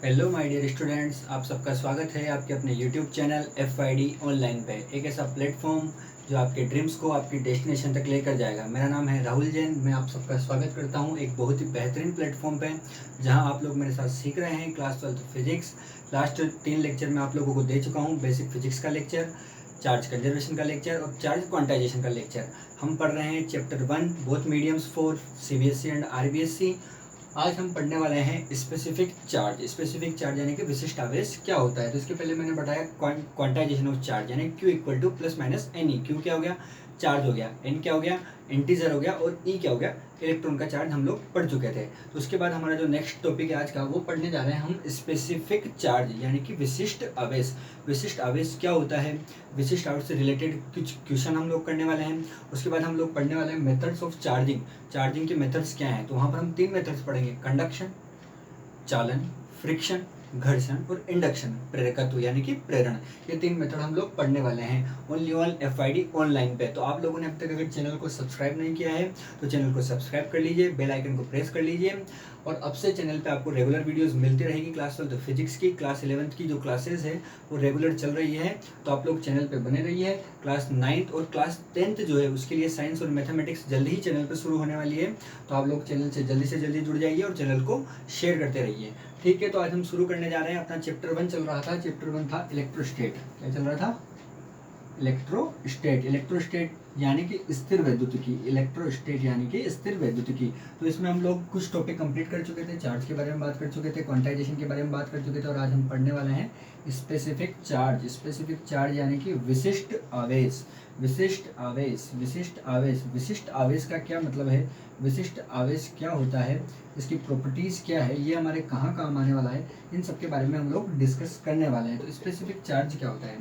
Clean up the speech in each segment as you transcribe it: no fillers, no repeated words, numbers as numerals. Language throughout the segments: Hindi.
हेलो माय डियर स्टूडेंट्स, आप सबका स्वागत है आपके अपने यूट्यूब चैनल FYD ऑनलाइन पे। एक ऐसा प्लेटफॉर्म जो आपके ड्रीम्स को आपकी डेस्टिनेशन तक लेकर जाएगा। मेरा नाम है राहुल जैन। मैं आप सबका स्वागत करता हूं एक बहुत ही बेहतरीन प्लेटफॉर्म पे, जहां आप लोग मेरे साथ सीख रहे हैं क्लास 12 फिजिक्स। लास्ट 3 लेक्चर में आप लोगों को दे चुका हूँ। बेसिक फिजिक्स का लेक्चर, चार्ज कंजर्वेशन का लेक्चर और चार्ज क्वांटाइजेशन का लेक्चर। हम पढ़ रहे हैं chapter 1 both mediums for CBSE and RBSE। आज हम पढ़ने वाले हैं स्पेसिफिक चार्ज। स्पेसिफिक चार्ज यानी कि विशिष्ट आवेश क्या होता है। तो इसके पहले मैंने बताया क्वांटाइजेशन ऑफ चार्ज, यानी Q equal to plus minus NE। Q क्या हो गया? चार्ज हो गया। N क्या हो गया? इंटीजर हो गया। और E क्या हो गया? इलेक्ट्रॉन का चार्ज हम लोग पढ़ चुके थे। तो उसके बाद हमारा जो नेक्स्ट टॉपिक है आज का, वो पढ़ने जा रहे हैं हम स्पेसिफिक चार्ज यानी कि विशिष्ट आवेश। विशिष्ट आवेश क्या होता है, विशिष्ट आवेश से रिलेटेड कुछ क्वेश्चन हम लोग करने वाले हैं। उसके बाद हम लोग पढ़ने वाले हैं मेथड्स ऑफ चार्जिंग। चार्जिंग के मेथड्स क्या हैं, तो वहाँ पर हम 3 मेथड्स पढ़ेंगे: कंडक्शन, चालन, फ्रिक्शन, घर्षण और इंडक्शन, प्रेरकत्व यानी कि प्रेरण। ये 3 मेथड हम लोग पढ़ने वाले हैं ओनली ऑन FYD ऑनलाइन पे। तो आप लोगों ने अब तक अगर चैनल को सब्सक्राइब नहीं किया है तो चैनल को सब्सक्राइब कर लीजिए, बेल आइकन को प्रेस कर लीजिए। और अब से चैनल पे आपको रेगुलर वीडियोस मिलती रहेगी। क्लास 12 फिजिक्स की, क्लास 11th की जो क्लासेस है वो रेगुलर चल रही है, तो आप लोग चैनल पे बने रहिए। क्लास 9th और क्लास 10th जो है उसके लिए साइंस और मैथमेटिक्स जल्दी ही चैनल पे शुरू होने वाली है, तो आप लोग चैनल से जल्दी जुड़ जाइए और चैनल को शेयर करते रहिए। ठीक है, तो आज हम शुरू करने जा रहे हैं। अपना चैप्टर 1 चल रहा था। चैप्टर 1 था इलेक्ट्रोस्टेट। क्या चल रहा था? इलेक्ट्रोस्टेट। इलेक्ट्रोस्टेट यानी कि स्थिर वैद्युतिकी। इलेक्ट्रोस्टेट यानी कि स्थिर वैद्युतिकी। तो इसमें हम लोग कुछ टॉपिक कंप्लीट कर चुके थे। चार्ज के बारे में बात कर चुके थे, क्वांटाइजेशन के बारे में बात कर चुके थे, और आज हम पढ़ने वाले हैं स्पेसिफिक चार्ज। स्पेसिफिक चार्ज यानी कि विशिष्ट आवेश। विशिष्ट आवेश, विशिष्ट आवेश, विशिष्ट आवेश का क्या मतलब है, विशिष्ट आवेश क्या होता है, इसकी प्रॉपर्टीज़ क्या है, ये हमारे कहाँ काम आने वाला है, इन सब के बारे में हम लोग डिस्कस करने वाले हैं। तो स्पेसिफिक चार्ज क्या होता है?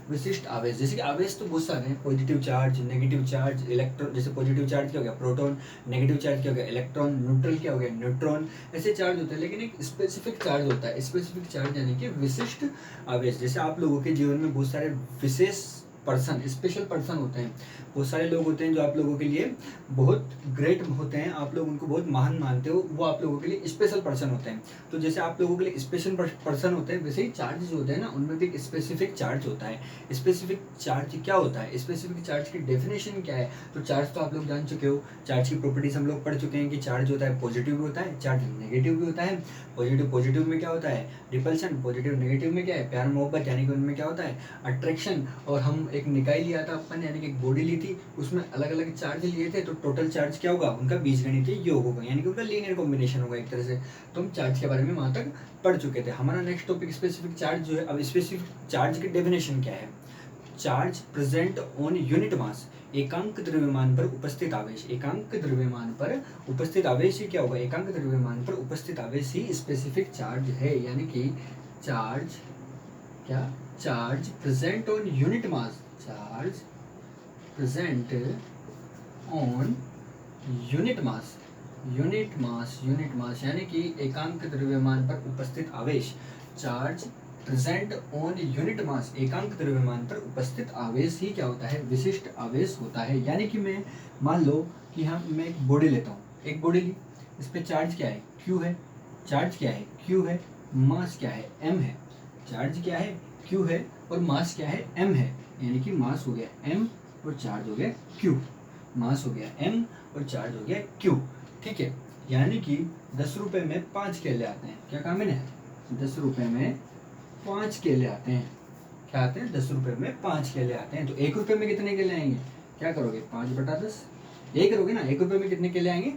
विशिष्ट आवेश, जैसे कि आवेश तो बहुत सारे हैं: positive charge, negative charge, electron. जैसे पॉजिटिव चार्ज क्या हो गया? प्रोटॉन। नेगेटिव चार्ज क्या हो गया? इलेक्ट्रॉन। न्यूट्रल क्या हो गया? न्यूट्रॉन। ऐसे चार्ज होते हैं, लेकिन एक स्पेसिफिक चार्ज होता है। स्पेसिफिक चार्ज यानी कि विशिष्ट आवेश। जैसे आप लोगों के जीवन में बहुत सारे विशेष पर्सन, स्पेशल पर्सन होते हैं। बहुत सारे लोग होते हैं जो आप लोगों के लिए बहुत ग्रेट होते हैं, आप लोग उनको बहुत महान मानते हो, वो आप लोगों के लिए स्पेशल पर्सन होते हैं। तो जैसे आप लोगों के लिए स्पेशल पर्सन होते हैं, वैसे ही चार्ज जो होते हैं ना, उनमें भी एक स्पेसिफिक चार्ज होता है। स्पेसिफिक चार्ज क्या होता है? स्पेसिफिक चार्ज की डेफिनेशन क्या है? तो चार्ज तो आप लोग जान चुके हो। चार्ज की प्रॉपर्टीज हम लोग पढ़ चुके हैं कि चार्ज होता है पॉजिटिव भी होता है, चार्ज नेगेटिव भी होता है। पॉजिटिव में क्या होता है? रिपल्शन। पॉजिटिव नेगेटिव में क्या है? प्यार मोहब्बत, यानी कि उनमें क्या होता है? अट्रैक्शन। और हम एक निकाय लिया था अपन, यानी कि एक बॉडी ली थी, उसमें अलग अलग चार्ज लिए थे, तो टोटल चार्ज क्या होगा? उनका बीजगणितीय योग होगा, यानी कि उनका लीनियर कॉम्बिनेशन होगा एक तरह से। तो हम चार्ज के बारे में वहां तक पढ़ चुके थे। हमारा नेक्स्ट टॉपिक स्पेसिफिक चार्ज जो है। अब स्पेसिफिक चार्ज की डेफिनेशन क्या है? Charge present on unit mass. एकांक द्रव्यमान पर उपस्थित आवेश। एकांक द्रव्यमान पर उपस्थित आवेश ही क्या होगा? एकांक द्रव्यमान पर उपस्थित आवेश ही स्पेसिफिक चार्ज है। यानी कि चार्ज क्या? Charge present on unit mass. Charge present on unit mass. Unit mass, unit mass यानी कि एकांक द्रव्यमान पर उपस्थित आवेश। Charge present on unit mass, एकांक द्रव्यमान पर उपस्थित आवेश ही क्या होता है? विशिष्ट आवेश होता है। यानी कि मैं मान लो कि मैं एक बॉडी लेता हूँ, एक बॉडी ली, इस पे चार्ज क्या है? Q है। चार्ज क्या है? Q है। मास क्या है? M है। चार्ज क्या है? Q है और मास क्या है? M है। यानी कि मास हो गया M और चार्ज हो गया Q। मास हो गया M और चार्ज हो गया Q। ठीक है, यानी कि 10 रुपए में 5 केले आते हैं। क्या काम है? 10 रुपए में 5 केले आते हैं। क्या आते हैं? 10 रुपए में 5 केले आते हैं। तो 1 रुपए में कितने केले आएंगे? क्या करोगे? 5/10 ये करोगे ना। 1 रुपए में कितने केले आएंगे?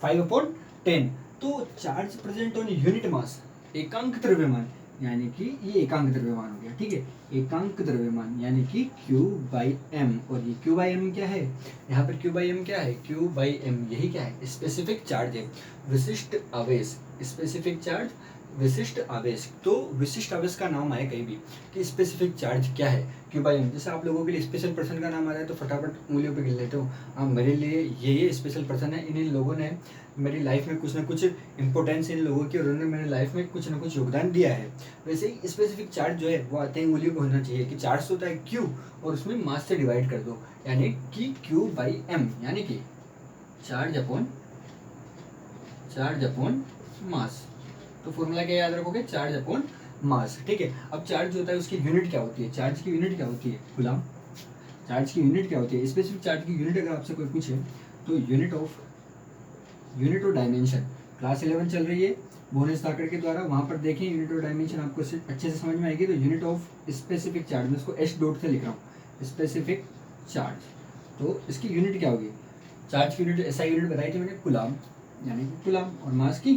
5/10। तो charge present on unit mass, एकांक द्रव्यमान, यानी कि ये एकांक द्रव्यमान हो गया। ठीक है, एकांक द्रव्यमान यानी कि Q/m। और ये Q/m क्या है? यहाँ पर Q/m क्या है? Q/m यही क्या है? स्पेसिफिक चार्ज है, विशिष्ट आवेश। स्पेसिफिक चार्ज, विशिष्ट आवेश। तो विशिष्ट आवेश का नाम आए कहीं भी कि स्पेसिफिक चार्ज क्या है, Q/m। जैसे आप लोगों के लिए स्पेशल पर्सन का नाम आ रहा है तो फटाफट उंगलियों पे गिन लेते हो, हाँ मेरे लिए ये स्पेशल पर्सन है, इन लोगों ने मेरी लाइफ में कुछ ना कुछ इंपॉर्टेंस, इन लोगों की, उन्होंने मेरी लाइफ में कुछ ना कुछ योगदान दिया है। वैसे ही स्पेसिफिक चार्ज जो है वो आते हैं उंगलियों पे होना चाहिए कि चार्ज होता है Q और उसमें मास से डिवाइड कर दो, यानी कि Q/m, यानी कि चार्ज अपॉन मास। तो फॉर्मूला क्या याद रखोगे, चार्ज अपॉन मास। ठीक है, अब चार्ज जो होता है उसकी यूनिट क्या होती है, चार्ज की यूनिट क्या होती है गुलाम, चार्ज की यूनिट क्या होती है, स्पेसिफिक चार्ज की यूनिट अगर आपसे कोई पूछे तो यूनिट ऑफ डायमेंशन। क्लास 11 चल रही है बोनेस धाकड़ के द्वारा, वहाँ पर देखें यूनिट ऑफ डायमेंशन आपको अच्छे से समझ में आएगी। तो यूनिट ऑफ स्पेसिफिक चार्ज, मैं इसको एस डॉट से लिख रहा हूँ, स्पेसिफिक चार्ज, तो इसकी यूनिट क्या होगी, चार्ज की यूनिट ऐसा यूनिट बताई थी मैंने कुलाम, यानी कि कुलाम, और मास की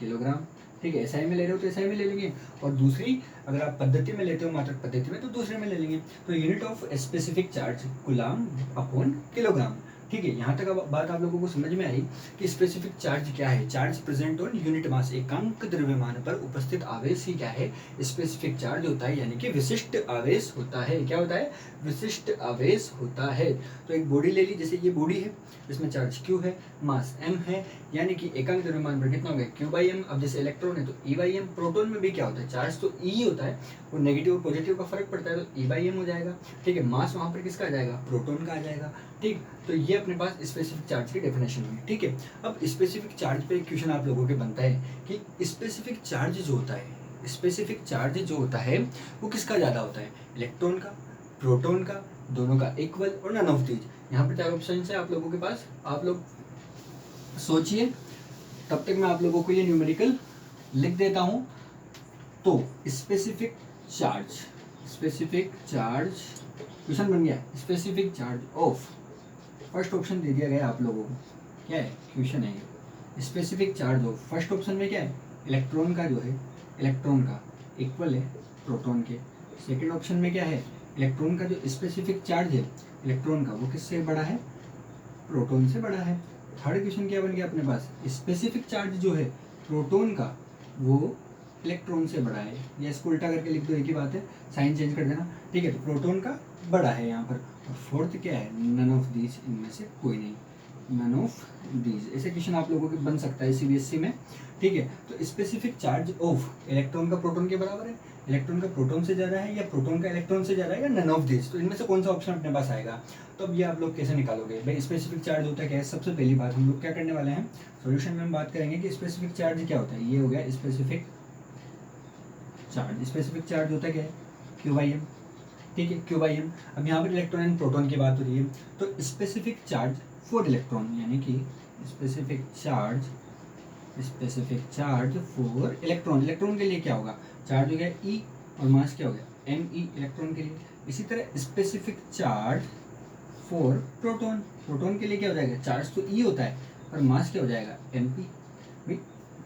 किलोग्राम। ठीक है, एसआई में ले रहे हो तो एसआई में ले लेंगे, और दूसरी अगर आप पद्धति में लेते हो मात्रक पद्धति में तो दूसरे में ले लेंगे। तो unit of specific charge कुलाम upon kilogram. ठीक है, यहाँ तक अब बात आप लोगों को समझ में आई कि स्पेसिफिक चार्ज क्या है। Charge present on unit mass, एकांक द्रव्यमान पर उपस्थित आवेश ही क्या है, स्पेसिफिक चार्ज होता है, यानी कि विशिष्ट आवेश होता है। क्या होता है, विशिष्ट आवेश होता है। तो एक बॉडी ले ली, जैसे ये बॉडी है, इसमें चार्ज Q है, मास m है, यानी कि एकांक द्रव्यमान पर कितना हो गया Q/m। अब जैसे इलेक्ट्रॉन है तो E/m, प्रोटॉन में भी क्या होता है, चार्ज तो E होता है, वो नेगेटिव और पॉजिटिव का फर्क पड़ता है तो E/m हो जाएगा। ठीक है, मास वहाँ पर किसका आ जाएगा, प्रोटॉन का आ जाएगा। ठीक, तो ये अपने पास स्पेसिफिक चार्ज की डेफिनेशन हुई। ठीक है, अब स्पेसिफिक चार्ज पे एक क्वेश्चन आप लोगों के बनता है कि स्पेसिफिक चार्ज जो होता है, स्पेसिफिक चार्ज जो होता है वो किसका ज़्यादा होता है, इलेक्ट्रॉन का, प्रोटॉन का, दोनों का इक्वल, और नन ऑफ दीज। यहाँ पर चार ऑप्शन है आप लोगों के पास, आप लोग सोचिए, तब तक मैं आप लोगों को ये न्यूमेरिकल लिख देता हूँ। तो specific charge, specific charge question बन गया, specific charge of, first option दे दिया गया आप लोगों को, क्या है क्वेश्चन है ये, specific charge of, first option में क्या है, इलेक्ट्रॉन का जो है, इलेक्ट्रॉन का इक्वल है प्रोटॉन के। सेकेंड ऑप्शन में क्या है, इलेक्ट्रॉन का जो स्पेसिफिक चार्ज है इलेक्ट्रॉन का वो किससे बड़ा है, प्रोटॉन से बड़ा है। थर्ड क्वेश्चन क्या बन गया अपने पास, स्पेसिफिक चार्ज जो है प्रोटॉन का वो इलेक्ट्रॉन से बड़ा है, या इसको उल्टा करके लिख दो, एक ही बात है, साइन चेंज कर देना। ठीक है, तो प्रोटॉन का बड़ा है यहाँ पर। और फोर्थ क्या है, नन ऑफ दीज, इनमें से कोई नहीं, नन ऑफ दीज। ऐसे क्वेश्चन आप लोगों के बन सकता है सीबीएसई में। ठीक है, तो स्पेसिफिक चार्ज ऑफ इलेक्ट्रॉन का प्रोटॉन के बराबर है, इलेक्ट्रॉन का प्रोटॉन से ज़्यादा है, या प्रोटॉन का इलेक्ट्रॉन से ज़्यादा है, या नन ऑफ दीज। तो इनमें से कौन सा ऑप्शन अपने पास आएगा। तो अब ये आप लोग कैसे निकालोगे भाई, स्पेसिफिक चार्ज होता है क्या है। सबसे पहली बात हम लोग क्या करने वाले हैं, सॉल्यूशन में हम बात करेंगे कि स्पेसिफिक चार्ज क्या होता है। ये हो गया स्पेसिफिक चार्ज, स्पेसिफिक चार्ज होता है क्या है, Q/m। ठीक है, Q/m। अब यहाँ पर इलेक्ट्रॉन एंड प्रोटॉन की बात हो रही है, तो स्पेसिफिक चार्ज फॉर इलेक्ट्रॉन, यानी कि specific charge, specific charge for electron, electron के लिए क्या होगा, चार्ज हो गया E और मास क्या हो गया me इलेक्ट्रॉन के लिए। इसी तरह specific charge for proton, proton के लिए क्या हो जाएगा, चार्ज तो E होता है और मास क्या हो जाएगा mp। भाई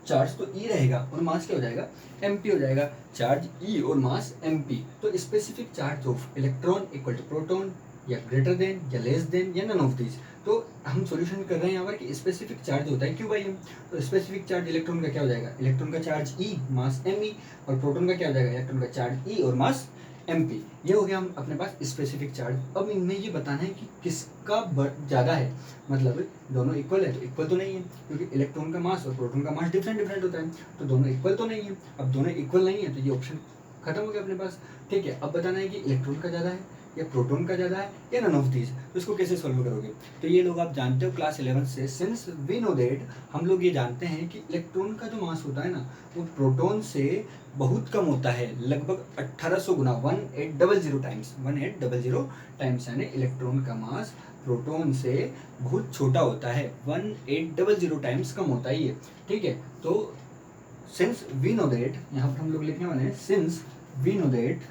चार्ज तो E रहेगा और मास क्या हो जाएगा mp हो जाएगा, चार्ज E और मास mp। तो specific charge of electron equal to proton, या ग्रेटर देन, या लेस देन, या नन ऑफ दिस। तो हम सॉल्यूशन कर रहे हैं यहाँ पर कि स्पेसिफिक चार्ज होता है Q/m। तो स्पेसिफिक चार्ज इलेक्ट्रॉन का क्या हो जाएगा, इलेक्ट्रॉन का चार्ज E मास me, और प्रोटॉन का क्या हो जाएगा, इलेक्ट्रॉन का चार्ज E और मास mp। ये हो गया हम अपने पास स्पेसिफिक चार्ज। अब इनमें ये बताना है कि किसका ज़्यादा है, मतलब दोनों इक्वल है तो इक्वल तो नहीं है, क्योंकि इलेक्ट्रॉन का मास और प्रोटॉन का मास डिफरेंट डिफरेंट होता है, तो दोनों इक्वल तो नहीं है। अब दोनों इक्वल नहीं है तो ये ऑप्शन खत्म हो गया अपने पास। ठीक है, अब बताना है कि इलेक्ट्रॉन का ज़्यादा है या प्रोटॉन का ज़्यादा है या नन ऑफ दीज। तो इसको कैसे सॉल्व करोगे, तो ये लोग आप जानते हो क्लास 11 से, सिंस वी नो दैट, हम लोग ये जानते हैं कि इलेक्ट्रॉन का जो मास होता है ना वो प्रोटॉन से बहुत कम होता है, लगभग 1800 गुना, 1800 टाइम्स, 1800 टाइम्स, यानी इलेक्ट्रॉन का मास प्रोटॉन से बहुत छोटा होता है, 1800 टाइम्स कम होता है ये। ठीक है, तो सिंस वी नो दैट, यहाँ पर हम लोग लिखने वाले हैं since we know that,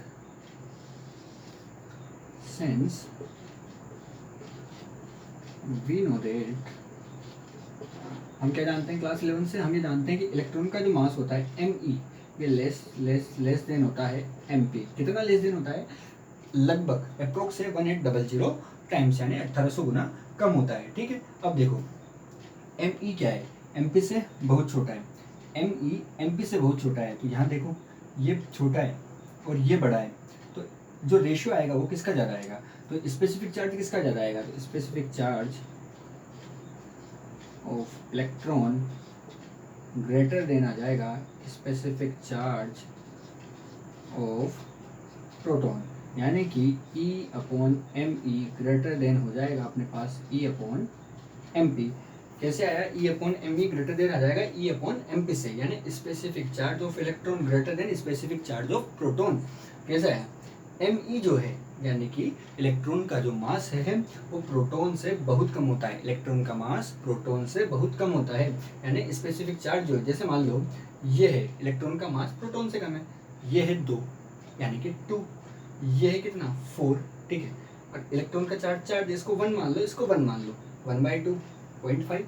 since we know that, हम क्या जानते हैं क्लास 11 से, हम ये जानते हैं कि इलेक्ट्रॉन का जो मास होता है me, ये लेस देन होता है mp। कितना लेस देन होता है, लगभग अप्रोक्स से 1800 टाइम्स, यानी 1800 गुना कम होता है। ठीक है, अब देखो me क्या है, mp से बहुत छोटा है, me mp से बहुत छोटा है, तो यहाँ देखो ये छोटा है और ये बड़ा है, तो जो रेशियो आएगा वो किसका ज़्यादा आएगा, तो स्पेसिफिक चार्ज किसका ज़्यादा आएगा, तो specific charge of electron greater than आ जाएगा स्पेसिफिक चार्ज ऑफ प्रोटॉन, यानी कि E/me ग्रेटर देन हो जाएगा अपने पास E/mp। कैसे आया, E upon M E greater than आ जाएगा ई अपॉन एम पी से, यानी specific charge of electron greater than specific charge of proton. कैसा है, एम ई जो है यानी कि इलेक्ट्रॉन का जो मास है वो प्रोटॉन से बहुत कम होता है, इलेक्ट्रॉन का मास प्रोटॉन से बहुत कम होता है, यानी स्पेसिफिक चार्ज जो है, जैसे मान लो ये है इलेक्ट्रॉन का मास प्रोटॉन से कम है, ये है 2 यानी कि 2, ये है कितना 4, ठीक है। और इलेक्ट्रॉन का चार्ज इसको 1 मान लो, इसको 1 मान लो, 1/2 0.5,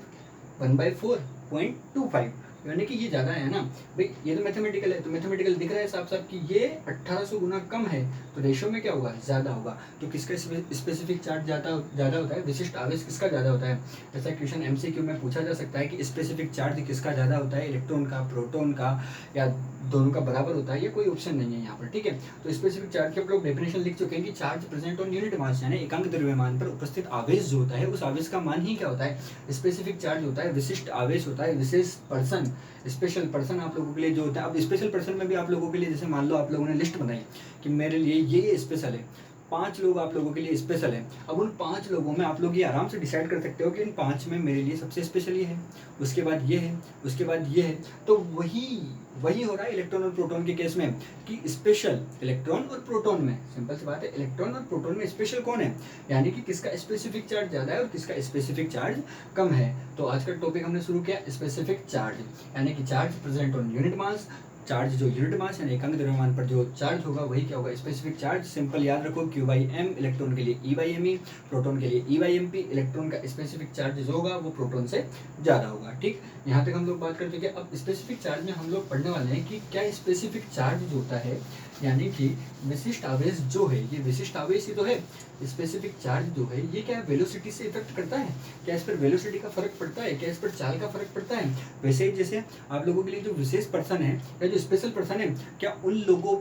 1/4 0.25, यानी कि ये ज़्यादा है ना भाई, ये तो मैथमेटिकल है, तो मैथमेटिकल दिख रहा है साफ साफ कि ये 1800 गुना कम है, तो रेशियो में क्या होगा, ज़्यादा होगा। तो किसका स्पेसिफिक चार्ज ज़्यादा होता है, विशिष्ट आवेश किसका ज़्यादा होता है। ऐसा क्वेश्चन एमसीक्यू में पूछा जा सकता है कि स्पेसिफिक चार्ज किसका ज़्यादा होता है, इलेक्ट्रॉन का, प्रोटॉन का, या दोनों का बराबर होता है, ये कोई ऑप्शन नहीं है यहाँ पर, ठीक है। तो स्पेसिफिक चार्ज के आप लोग डेफिनेशन लिख चुके हैं कि charge present on unit mass, यानी एकांक द्रव्यमान पर उपस्थित आवेश जो होता है उस आवेश का मान ही क्या होता है, स्पेसिफिक चार्ज होता है। विशिष्ट आवेश होता है, विशेष पर्सन, स्पेशल पर्सन आप लोगों के लिए जो होता है। अब स्पेशल पर्सन में भी आप लोगों के लिए, जैसे मान लो आप लोगों ने लिस्ट बनाई कि मेरे लिए ये स्पेशल है, 5 लोग आप लोगों के लिए स्पेशल है। अब उन 5 लोगों में आप लोग ये आराम से डिसाइड कर सकते हो कि इन 5 में मेरे लिए सबसे स्पेशल ये है, उसके बाद ये है, उसके बाद ये है। तो वही हो रहा है इलेक्ट्रॉन और प्रोटॉन के केस में कि स्पेशल इलेक्ट्रॉन और प्रोटॉन में, सिंपल सी बात है, इलेक्ट्रॉन और प्रोटॉन में स्पेशल कौन है, यानी कि किसका स्पेसिफिक चार्ज ज़्यादा है और किसका स्पेसिफिक चार्ज कम है। तो आज का टॉपिक हमने शुरू किया स्पेसिफिक चार्ज, यानी कि charge present on unit mass, charge जो यूनिट मास यानी एकांक द्रव्यमान पर जो चार्ज होगा वही क्या होगा, स्पेसिफिक चार्ज। सिंपल याद रखो Q/m, इलेक्ट्रॉन के लिए E/me, प्रोटॉन के लिए E/mp। इलेक्ट्रॉन का स्पेसिफिक चार्ज जो होगा वो प्रोटॉन से ज़्यादा होगा, ठीक। यहाँ तक हम लोग बात कर चुके हैं। अब स्पेसिफिक चार्ज में हम लोग पढ़ने वाले हैं कि क्या स्पेसिफिक चार्ज जो होता है, यानी कि विशिष्ट आवेश जो है, ये विशिष्ट आवेश ही तो है। स्पेसिफिक चार्ज जो है ये क्या वेलोसिटी से इफेक्ट करता है, क्या इस पर वेलोसिटी का फर्क पड़ता है, क्या इस पर चाल का फर्क पड़ता है। वैसे ही जैसे आप लोगों के लिए जो विशेष पर्सन है या जो स्पेशल पर्सन है, क्या उन लोगों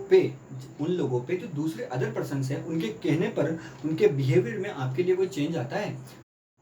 पे जो दूसरे अदर पर्सन है उनके कहने पर, उनके बिहेवियर में आपके लिए कोई चेंज आता है।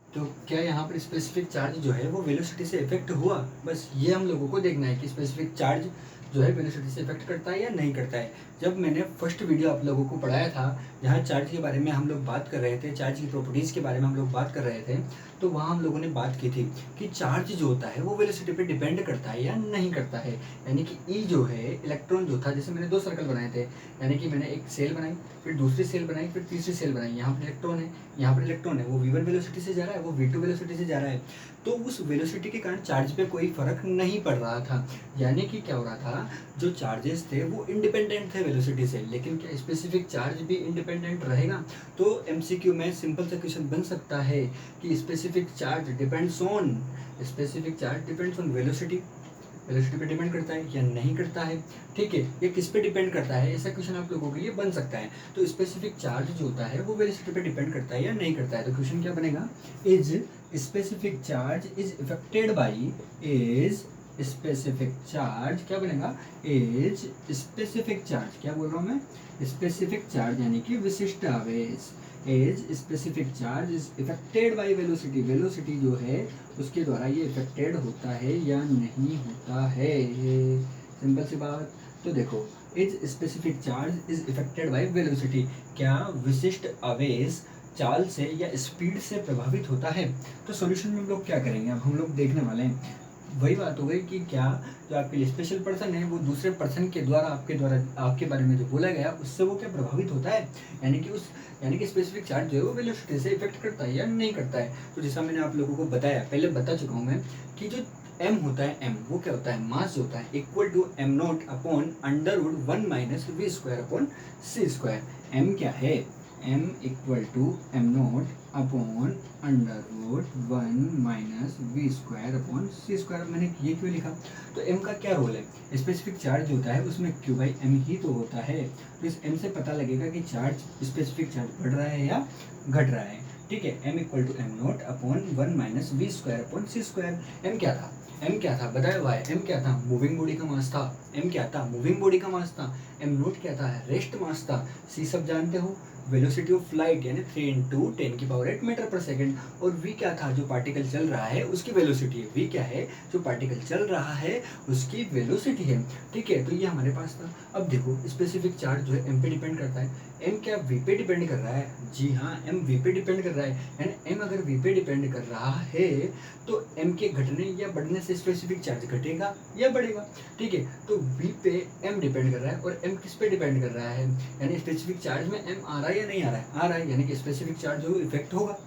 तो क्या यहाँ पर स्पेसिफिक चार्ज जो है वो वेलोसिटी से इफेक्ट हुआ, बस ये हम लोगों को देखना है कि स्पेसिफिक चार्ज जो है वेलोसिटी से इफेक्ट करता है या नहीं करता है। जब मैंने फर्स्ट वीडियो आप लोगों को पढ़ाया था जहाँ चार्ज के बारे में हम लोग बात कर रहे थे, चार्ज की प्रॉपर्टीज़ के बारे में हम लोग बात कर रहे थे, तो वहाँ हम लोगों ने बात की थी कि चार्ज जो होता है वो वेलोसिटी पे डिपेंड करता है या नहीं करता है। यानी कि ई जो है इलेक्ट्रॉन जो था, जैसे मैंने 2 सर्कल बनाए थे, यानी कि मैंने एक सेल बनाई, फिर दूसरी सेल बनाई, फिर तीसरी सेल बनाई। यहाँ पर इलेक्ट्रॉन है, यहाँ पर इलेक्ट्रॉन है, वो V1 वेलोसिटी से जा रहा है, वो V2 वेलोसिटी से जा रहा है। तो उस वेलोसिटी के कारण चार्ज पे कोई फर्क नहीं पड़ रहा था। यानी कि क्या हो रहा था, जो चार्जेस थे वो इंडिपेंडेंट थे वेलोसिटी से। लेकिन क्या स्पेसिफिक चार्ज भी इंडिपेंडेंट रहेगा। तो एमसीक्यू में सिंपल सा क्वेश्चन बन सकता है कि specific charge depends on velocity पे डिपेंड करता है या नहीं करता है, ठीक है, ये किस पे डिपेंड करता है, ऐसा क्वेश्चन आप लोगों के लिए बन सकता है। तो स्पेसिफिक चार्ज जो होता है वो वेलोसिटी पे डिपेंड करता है या नहीं करता है। तो क्वेश्चन क्या बनेगा, is specific charge is affected by, is specific charge क्या बनेगा, इज स्पेसिफिक चार्ज, क्या बोल रहा हूँ मैं, स्पेसिफिक चार्ज यानी कि विशिष्ट आवेश, as specific charge is affected by velocity, velocity जो है उसके द्वारा ये इफेक्टेड होता है या नहीं होता है, सिंपल सी बात। तो देखो, is specific charge is affected by velocity, क्या विशिष्ट आवेश चाल से या स्पीड से प्रभावित होता है। तो सॉल्यूशन में हम लोग क्या करेंगे, अब हम लोग देखने वाले हैं वही बात हो गई कि क्या जो आपके लिए स्पेशल पर्सन है वो दूसरे पर्सन के द्वारा आपके बारे में जो बोला गया उससे वो क्या प्रभावित होता है, यानी कि स्पेसिफिक चार्ज जो है वो वेलोसिटी से इफेक्ट करता है या नहीं करता है। तो जैसा मैंने आप लोगों को बताया, पहले बता चुका हूँ मैं कि जो m होता है, m वो क्या होता है, मास जो होता है, equal to m0 upon √1 - v² upon c²। m क्या है, m equal to m0 upon √1 - v² upon c²। मैंने ये क्यों लिखा, तो m का क्या रोल है, स्पेसिफिक चार्ज होता है उसमें Q/m ही तो होता है। तो इस m से पता लगेगा कि चार्ज, स्पेसिफिक चार्ज बढ़ रहा है या घट रहा है, ठीक है। m equal to m0 upon 1 - v² upon c²। m क्या था बताया हुआ है, m क्या था, मूविंग बॉडी का मास था। m क्या था, मूविंग बॉडी का मास था। m0 क्या था, रेस्ट मास था। c सब जानते हो, वेलोसिटी ऑफ लाइट यानी 3 इंटू 10⁸ मीटर पर सेकेंड। और v क्या था, जो पार्टिकल चल रहा है उसकी वेलोसिटी है। v क्या है, जो पार्टिकल चल रहा है उसकी वेलोसिटी है। ठीक है, तो ये हमारे पास था। अब देखो स्पेसिफिक चार्ज जो है m पे डिपेंड करता है। m क्या v पे डिपेंड कर रहा है? जी हाँ, m v पे डिपेंड कर रहा है। यानी m अगर v पे डिपेंड कर रहा है तो m के घटने या बढ़ने से स्पेसिफिक चार्ज घटेगा या बढ़ेगा। ठीक है, तो v पे m डिपेंड कर रहा है और m किस पे डिपेंड कर रहा है, यानी स्पेसिफिक चार्ज में m आ रहा है या नहीं आ रहा है? आ रहा है, यानी कि स्पेसिफिक चार्ज जो इफेक्ट होगा।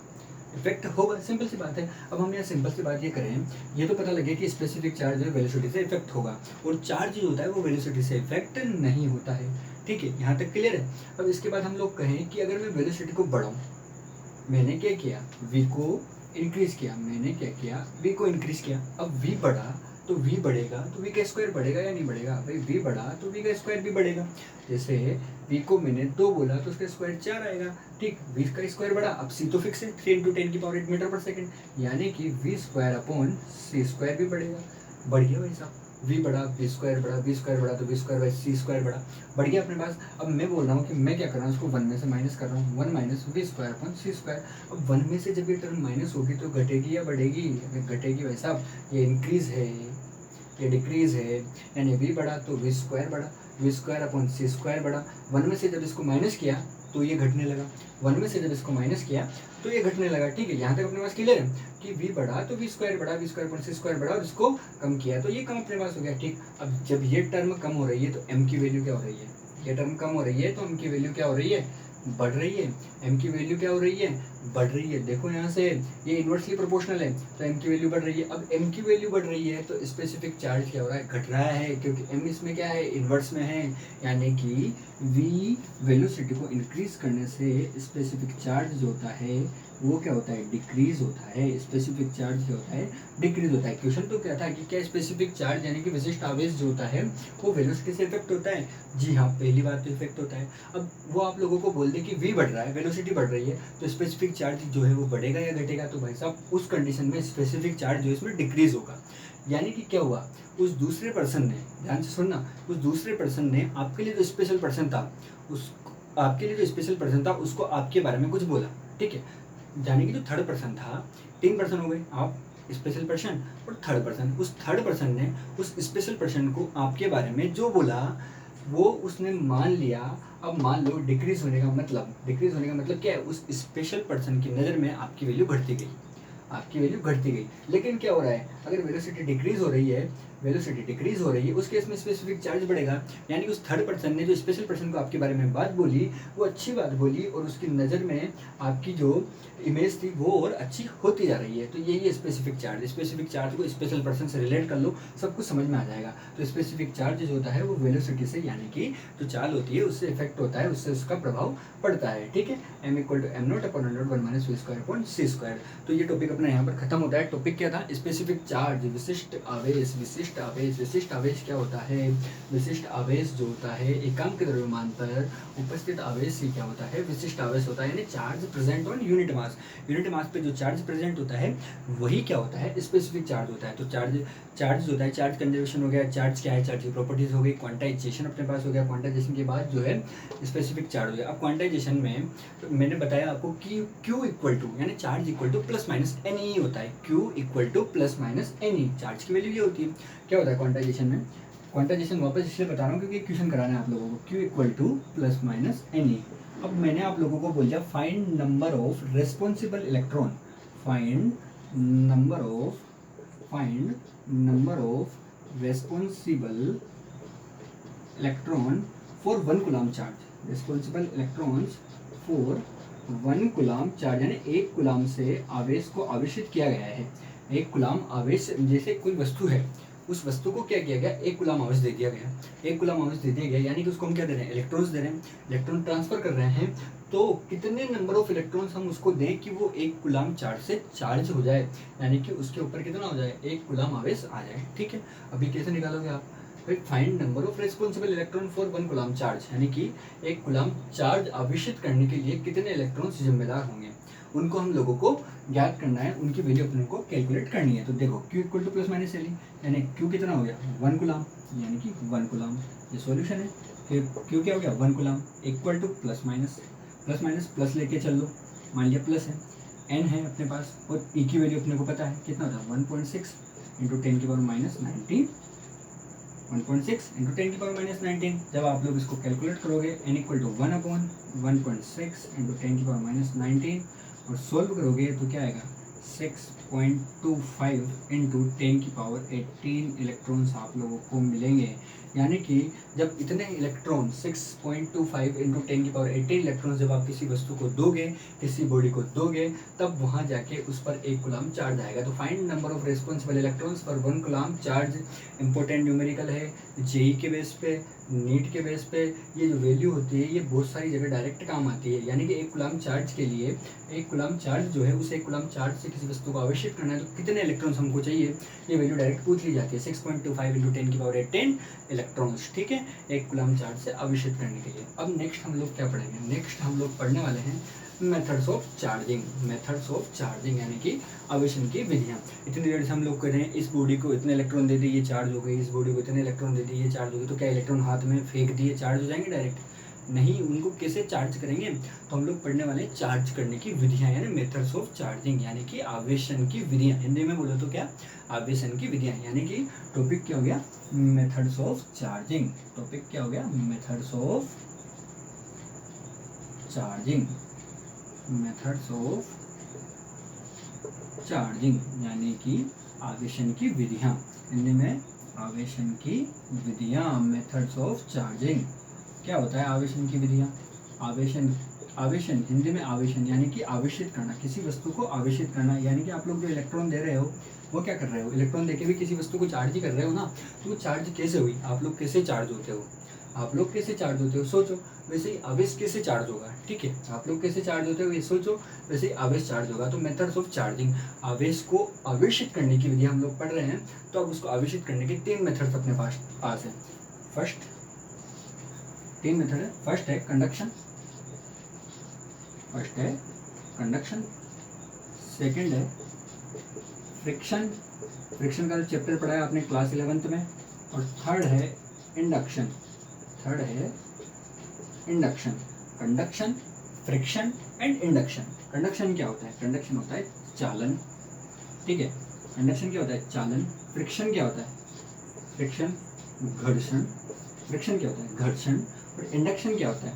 सिंपल सी बात है। अब हम यहाँ सिंपल सी बात ये करें, ये तो पता लगे कि स्पेसिफिक चार्ज जो है वेलोसिटी से इफेक्ट होगा और चार्ज जो होता है वो वेलोसिटी से इफेक्ट नहीं होता है। ठीक है, यहाँ तक क्लियर है। अब इसके बाद हम लोग कहें कि अगर मैं वेलोसिटी को बढ़ाऊँ, मैंने क्या किया, v को इंक्रीज किया, मैंने क्या किया, v को इंक्रीज किया। अब v बढ़ा तो v बढ़ेगा तो v का स्क्वायर बढ़ेगा या नहीं बढ़ेगा? भाई v बढ़ा तो v का स्क्वायर भी बढ़ेगा। जैसे v को मैंने 2 बोला तो उसका स्क्वायर 4 आएगा। ठीक, v का स्क्वायर बढ़ा, अब c तो फिक्स है 3 इंटू 10⁸ मीटर पर सेकेंड, यानी कि v square upon c square भी बढ़ेगा। बढ़ गया भाई साहब, v बढ़ा v स्क्वायर बढ़ा, v स्क्वायर बढ़ा तो v square by c square बढ़ा, बढ़ गया अपने पास। अब मैं बोल रहा हूँ कि मैं क्या कर रहा हूँ, उसको 1 में से माइनस कर रहा हूँ, 1 minus v square upon c square. अब 1 में से जब ये टर्म माइनस होगी तो घटेगी या बढ़ेगी? अगर घटेगी भाई साहब, ये इंक्रीज है ये डिक्रीज है, यानी v बढ़ा तो v स्क्वायर बढ़ा, v square upon c square बढ़ा। 1 में से जब इसको माइनस किया तो ये घटने लगा, 1 में से जब इसको माइनस किया तो ये घटने लगा। ठीक है, यहाँ तक अपने पास क्लियर है कि v बढ़ा तो v स्क्वायर बढ़ा, v square upon c square बढ़ा और इसको कम किया तो ये कम अपने पास हो गया। ठीक, अब जब ये टर्म कम हो रही है तो m की वैल्यू क्या हो रही है? ये टर्म कम हो रही है तो m की वैल्यू क्या हो रही है? बढ़ रही है। m की वैल्यू क्या हो रही है? बढ़ रही है। देखो यहाँ से ये इन्वर्सली प्रोपोर्शनल है तो m की वैल्यू बढ़ रही है। अब m की वैल्यू बढ़ रही है तो स्पेसिफिक चार्ज क्या हो रहा है? घट रहा है, क्योंकि m इसमें क्या है? इन्वर्स में है, यानी कि v वेलोसिटी को इंक्रीज करने से स्पेसिफिक चार्ज जो होता है वो क्या होता है? डिक्रीज होता है। स्पेसिफिक चार्ज क्या होता है? डिक्रीज होता है। क्वेश्चन तो क्या था कि क्या स्पेसिफिक चार्ज यानी कि विशिष्ट आवेश जो होता है वो वेलोसिटी से इफेक्ट होता है? जी हाँ, पहली बात तो इफेक्ट होता है। अब वो आप लोगों को बोल दे कि v बढ़ रहा है, वेलोसिटी बढ़ रही है, तो स्पेसिफिक चार्ज जो है वो बढ़ेगा या घटेगा? तो भाई साहब उस कंडीशन में स्पेसिफिक चार्ज जो है इसमें डिक्रीज होगा। यानी कि क्या हुआ, उस दूसरे पर्सन ने, ध्यान से सुनना, उस दूसरे पर्सन ने आपके लिए जो स्पेशल पर्सन था उसको आपके बारे में कुछ बोला। ठीक है, यानी कि जो थर्ड पर्सन था, 3 पर्सन हो गए, आप, स्पेशल पर्सन और थर्ड पर्सन। उस थर्ड पर्सन ने उस स्पेशल पर्सन को आपके बारे में जो बोला वो उसने मान लिया। अब मान लो डिक्रीज होने का मतलब क्या है? उस स्पेशल पर्सन की नज़र में आपकी वैल्यू घटती गई। लेकिन क्या हो रहा है, अगर वेलोसिटी डिक्रीज हो रही है उस केस में स्पेसिफिक चार्ज बढ़ेगा। यानी कि उस थर्ड पर्सन ने जो स्पेशल पर्सन को आपके बारे में बात बोली वो अच्छी बात बोली और उसकी नज़र में आपकी जो इमेज थी वो और अच्छी होती जा रही है। तो यही है स्पेसिफिक चार्ज को स्पेशल पर्सन से रिलेट कर लो, सब कुछ समझ में आ जाएगा। तो स्पेसिफिक चार्ज जो होता है वो वेलोसिटी से, यानी कि जो चाल होती है उससे इफेक्ट होता है, उससे उसका प्रभाव पड़ता है। ठीक है, m = m0 upon 100 1 - v square upon c square. तो ये टॉपिक अपना यहाँ पर खत्म होता है। टॉपिक क्या था? स्पेसिफिक चार्ज, विशिष्ट आवेश क्या होता है? विशिष्ट आवेश जो होता है एकांक द्रव्यमान पर उपस्थित आवेश ही क्या होता है? विशिष्ट आवेश होता है, यानी charge present on unit mass पे जो चार्ज प्रेजेंट होता है वही क्या होता है? स्पेसिफिक चार्ज होता है। तो चार्ज होता है, चार्ज कंजर्वेशन हो गया, चार्ज क्या है? चार्ज की प्रॉपर्टीज हो गई, क्वांटाइजेशन अपने पास हो गया, क्वांटाइजेशन के बाद जो है स्पेसिफिक चार्ज हो गया। अब क्वांटाइजेशन में मैंने बताया आपको कि Q इक्वल टू, यानी charge equal to plus minus N E होता है। Q equal to plus minus N E, charge की वैल्यू ये होती है। क्या होता है क्वांटाइजेशन में? क्वांटाइजेशन वापस इसलिए बता रहा हूँ क्योंकि क्वेश्चन कराना है आप लोगों को। Q equal to plus minus N E. अब मैंने आप लोगों को बोल दिया find number of responsible electron, find number of responsible electron for 1 coulomb charge. Responsible electrons for 1 coulomb charge, यानी 1 कूलम से आवेश को आवेशित किया गया है। 1 कूलम आवेश, जैसे कोई वस्तु है, उस वस्तु को क्या किया गया? 1 कूलम आवेश दे दिया गया। 1 कूलम आवेश दे दिया गया, यानी कि उसको हम क्या दे रहे हैं? इलेक्ट्रॉन्स दे रहे हैं, इलेक्ट्रॉन ट्रांसफर कर रहे हैं। तो कितने नंबर ऑफ इलेक्ट्रॉन्स हम उसको दें कि वो 1 कूलम चार्ज से चार्ज हो जाए, यानी कि उसके ऊपर कितना हो जाए? 1 कूलम आवेश आ जाए। ठीक है, अभी कैसे निकालोगे आप? Find number of responsible electron for 1 coulomb charge, यानी कि 1 कूलम चार्ज आवेशित करने के लिए कितने इलेक्ट्रॉन्स जिम्मेदार होंगे, उनको हम लोगों को ज्ञात करना है, उनकी वैल्यू अपने को कैलकुलेट करनी है। तो देखो Q equal to plus minus L, यानी Q कितना हो गया? 1 कूलम, यानी कि 1 कूलम। ये सॉल्यूशन है। Q क्या हो गया? 1 coulomb equal to plus minus plus minus plus लेके चल लो, मान लिया प्लस है, n है अपने पास और e की वैल्यू अपने को पता है कितना था 1.6 इंटू 10 की पावर माइनस 19, 1.6 इंटू 10 की पावर माइनस 19। जब आप लोग इसको कैलकुलेट करोगे n इक्वल टू 1/1.6 इंटू 10 की पावर माइनस 19 और सोल्व करोगे तो क्या आएगा 6.25 इंटू 10 की पावर 18 इलेक्ट्रॉन्स आप लोगों को मिलेंगे। यानी कि जब इतने इलेक्ट्रॉन 6.25 इंटू 10 की पावर 18 इलेक्ट्रॉन जब आप किसी वस्तु को दोगे, किसी बॉडी को दोगे, तब वहाँ जाके उस पर 1 कूलम चार्ज आएगा। तो find number of responsible electrons for 1 coulomb charge. Important numerical है, जेई के बेस पे, नीट के बेस पे ये जो वैल्यू होती है ये बहुत सारी जगह डायरेक्ट काम आती है। यानी कि 1 कूलम चार्ज के लिए 1 कूलम चार्ज जो है उस 1 कूलम चार्ज से किसी वस्तु को आवेशित करना है तो कितने इलेक्ट्रॉन्स हमको चाहिए, ये वैल्यू डायरेक्ट पूछ ली जाती है 6.25 इंटू 10 की पावर 18 इलेक्ट्रॉन्स, ठीक है, 1 कूलम चार्ज से आवेशित करने के लिए। अब नेक्स्ट हम लोग क्या पढ़ेंगे, नेक्स्ट हम लोग पढ़ने वाले हैं methods of charging. Methods of charging यानी कि आवेशन की विधियाँ। इतनी देर से हम लोग कर रहे हैं, इस बॉडी को इतने इलेक्ट्रॉन दे दिए ये चार्ज हो गई, इस बॉडी को इतने इलेक्ट्रॉन दे दिए ये चार्ज हो गई, तो क्या इलेक्ट्रॉन हाथ में फेंक दिए चार्ज हो जाएंगे डायरेक्ट? नहीं, उनको कैसे चार्ज करेंगे, तो हम लोग पढ़ने वाले चार्ज करने की विधियाँ यानी मेथड्स ऑफ चार्जिंग यानी कि आवेशन की विधियाँ। हिंदी में बोलो तो क्या, आवेशन की विधियाँ। यानी कि टॉपिक क्या हो गया, मेथड्स ऑफ चार्जिंग। टॉपिक क्या हो गया, methods of charging, methods of charging यानी कि आवेशन की विधियाँ। हिंदी में आवेशन की विधियाँ, मेथड्स ऑफ चार्जिंग। क्या होता है आवेशन की विधियाँ? आवेशन, आवेशन हिंदी में आवेशन यानी कि आवेशित करना, किसी वस्तु को आवेशित करना। यानी कि आप लोग जो इलेक्ट्रॉन दे रहे हो वो क्या कर रहे हो, इलेक्ट्रॉन देके भी किसी वस्तु को चार्ज ही कर रहे हो ना। तो वो चार्ज कैसे हुई, आप लोग कैसे चार्ज होते हो, आप लोग कैसे चार्ज होते हो सोचो, वैसे ही आवेश कैसे चार्ज होगा, ठीक है, आप लोग कैसे चार्ज होते हो ये सोचो, वैसे ही आवेश चार्ज होगा। तो मेथड्स ऑफ चार्जिंग, आवेश को आवेशित करने की विधि हम लोग पढ़ रहे हैं। तो अब उसको आवेशित करने के 3 मेथड्स अपने पास है। फर्स्ट 3 मेथड है, फर्स्ट है कंडक्शन, फर्स्ट है कंडक्शन, सेकंड है फ्रिक्शन, फ्रिक्शन का चैप्टर पढ़ा है आपने क्लास 11th में, और थर्ड है इंडक्शन, थर्ड है induction. Conduction, friction and induction. Conduction क्या होता है, कंडक्शन होता है चालन, ठीक है, कंडक्शन क्या होता है चालन। फ्रिक्शन क्या होता है, फ्रिक्शन घर्षण, फ्रिक्शन क्या होता है घर्षण, और इंडक्शन क्या होता है